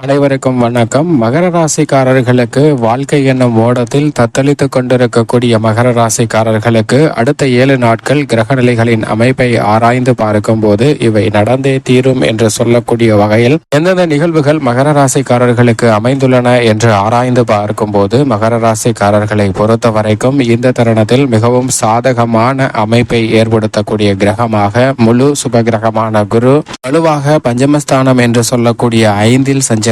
அனைவருக்கும் வணக்கம். மகர ராசிக்காரர்களுக்கு வாழ்க்கை என்னும் ஓடத்தில் தத்தளித்துக் கொண்டிருக்கக்கூடிய மகர ராசிக்காரர்களுக்கு அடுத்த 7 நாட்கள் கிரகநிலைகளின் அமைப்பை ஆராய்ந்து பார்க்கும் போது இவை நடந்தே தீரும் என்று சொல்லக்கூடிய வகையில் எந்தெந்த நிகழ்வுகள் மகர ராசிக்காரர்களுக்கு அமைந்துள்ளன என்று ஆராய்ந்து பார்க்கும் போது மகர ராசிக்காரர்களை பொறுத்த வரைக்கும் இந்த தருணத்தில் மிகவும் சாதகமான அமைப்பை ஏற்படுத்தக்கூடிய கிரகமாக முழு சுப கிரகமான குரு வலுவாக பஞ்சமஸ்தானம் என்று சொல்லக்கூடிய 5ல் சஞ்சரிக்கிறாருங்க.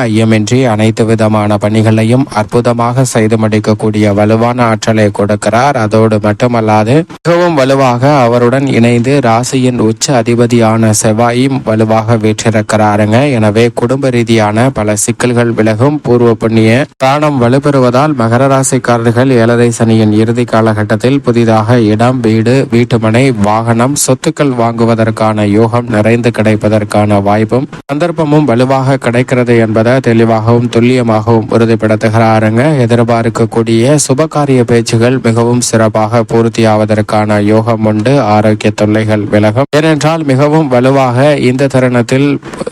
ஐயமின்றி அனைத்து விதமான பணிகளையும் அற்புதமாக செய்து முடிக்கக்கூடிய வலுவான ஆற்றலை கொடுக்கிறார். அதோடு மட்டுமல்லாது மிகவும் வலுவாக அவருடன் இணைந்து ராசியின் உச்ச அதிபதியான செவ்வாயும் வலுவாக வீற்றிருக்கிறாருங்க. எனவே குடும்ப ரீதியான பல சிக்கல்கள் விலகும். பூர்வ புண்ணிய தானம் வலுப்பெறுவதால் மகர ராசிக்காரர்கள் 7ரை சனியின் இறுதி காலகட்டத்தில் புதிதாக இடம், வீடு, வீட்டுமனை, வாகனம், சொத்துக்கள் வாங்குவதற்கான யோகம் நிறைந்து கிடைப்பதற்கான வாய்ப்பும் சந்தர்ப்பமும் வலுவாக கிடைக்கிறது என்பதை தெளிவாகவும் துல்லியமாகவும் உறுதிப்படுத்துகிறாருங்க. எதிர்பார்க்கக்கூடிய சுபகாரிய பேச்சுகள் மிகவும் சிறப்பாக பூர்த்தியாவதற்கான யோகம் உண்டு. ஆரோக்கிய தொல்லைகள் விலகும். ஏனென்றால் மிகவும் வலுவாக இந்த தருணத்தில்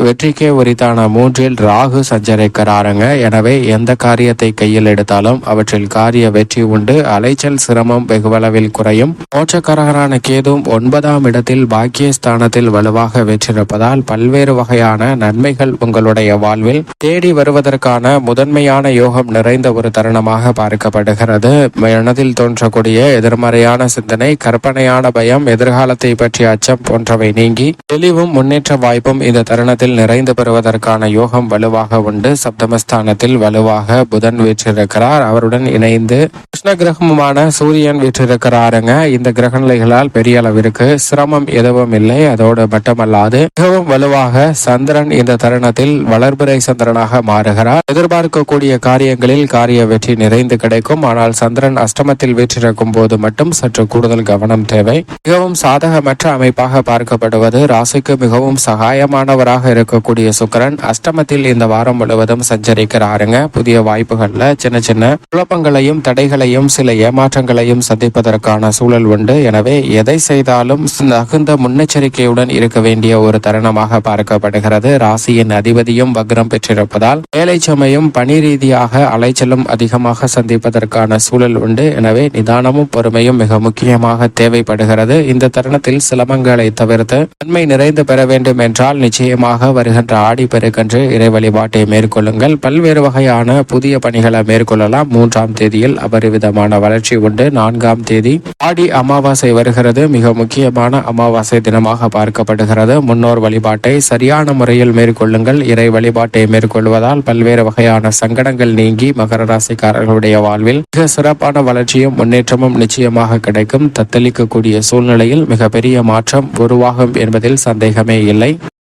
வெற்றிக்கே உரித்தான 3ல் ராகு சஞ்சரிக்கிறாருங்க. எனவே எந்த காரியத்தை கையில் எடுத்தாலும் அவற்றில் காரிய வெற்றி உண்டு. அலைச்சல் சிரமம் வெகுவளவில் குறையும். மோட்சக்காரகரான கேதுவும் 9ஆம் இடத்தில் பாக்கியஸ்தானத்தில் வலுவாக வெற்றிருப்பதால் பல்வேறு வகையான நன்மைகள் உங்களுடைய வாழ்வில் தேடி வருவதற்கான முதன்மையான யோகம் நிறைந்த ஒரு தருணமாக பார்க்கப்படுகிறது. மனதில் தோன்றக்கூடிய எதிர்மறையான சிந்தனை, கற்பனையான பயம், எதிர்காலத்தை பற்றிய அச்சம் போன்றவை நீங்கி தெளிவும் முன்னேற்ற வாய்ப்பும் இந்த தருணத்தில் நிறைந்து பெறுவதற்கான யோகம் வலுவாக உண்டு. சப்தமஸ்தானத்தில் வலுவாக புதன் வீற்றிருக்கிறார். அவருடன் இணைந்து கிருஷ்ண கிரகமுமான சூரியன் வீற்றிருக்கிறாருங்க. இந்த கிரகநிலைகளால் பெரிய அளவிற்கு சிரமம் எதுவும் இல்லை. அதோடு மட்டுமல்லாது மிகவும் வலுவாக சந்திரன் இந்த தருணத்தில் வளர்பிறை சந்திரனாக மாறுகிறார். எதிர்பார்க்கக்கூடிய காரியங்களில் காரிய வெற்றி நிறைந்து கிடைக்கும். ஆனால் சந்திரன் அஷ்டமத்தில் வீற்றிருக்கும் போது மட்டும் சற்று கூடுதல் கவனம் தேவை. மிகவும் சாதகமற்ற அமைப்பாக பார்க்கப்படுவது ராசிக்கு மிகவும் சகாயமானவராக இருக்கக்கூடிய சுக்கிரன் அஷ்டமத்தில் இந்த வாரம் முழுவதும் சஞ்சரிக்கிறாருங்க. புதிய வாய்ப்புகள்ல சின்ன சின்ன குழப்பங்களையும் தடைகளையும் சில ஏமாற்றங்களையும் சந்திப்பதற்கான சூழல் உண்டு. எனவே எதை செய்தாலும் தகுந்த முன்னெச்சரிக்கையுடன் இருக்க வேண்டிய ஒரு தருணமாக பார்க்கப்படுகிறது. ராசியின் அதிபதியும் வக்ரம் பெற்றிருப்பதால் வேலை சமயம் பணி ரீதியாக அலைச்சலும் அதிகமாக சந்திப்பதற்கான சூழல் உண்டு. எனவே நிதானமும் பொறுமையும் மிக முக்கியமாக தேவைப்படுகிறது. இந்த தருணத்தில் சிலமங்களை தவிர்த்து நன்மை நிறைந்து பெற வேண்டும் என்றால் நிச்சயமாக வருகின்ற ஆடி பெருக்கன்று இறை வழிபாட்டை மேற்கொள்ளுங்கள். பல்வேறு வகையான புதிய பணிகளை மேற்கொள்ளலாம். 3ஆம் தேதியில் அபரிவிதமான வளர்ச்சி உண்டு. 4ஆம் தேதி ஆடி அமாவாசை வருகிறது. மிக முக்கியமான அமாவாசை தினமாக பார்க்கப்படுகிறது. முன்னோர் வழிபாட்டை சரியான முறையில் மேற்கொள்ளுங்கள். இறை வழிபாட்டை மேற்கொள்வதால் பல்வேறு வகையான சங்கடங்கள் நீங்கி மகர ராசிக்காரர்களுடைய வாழ்வில் மிக சிறப்பான வளர்ச்சியும் முன்னேற்றமும் நிச்சயமாக கிடைக்கும். தத்தளிக்கக்கூடிய சூழ்நிலையில் மிகப்பெரிய மாற்றம் உருவாகும் என்பதில் சந்தேகமே இல்லை.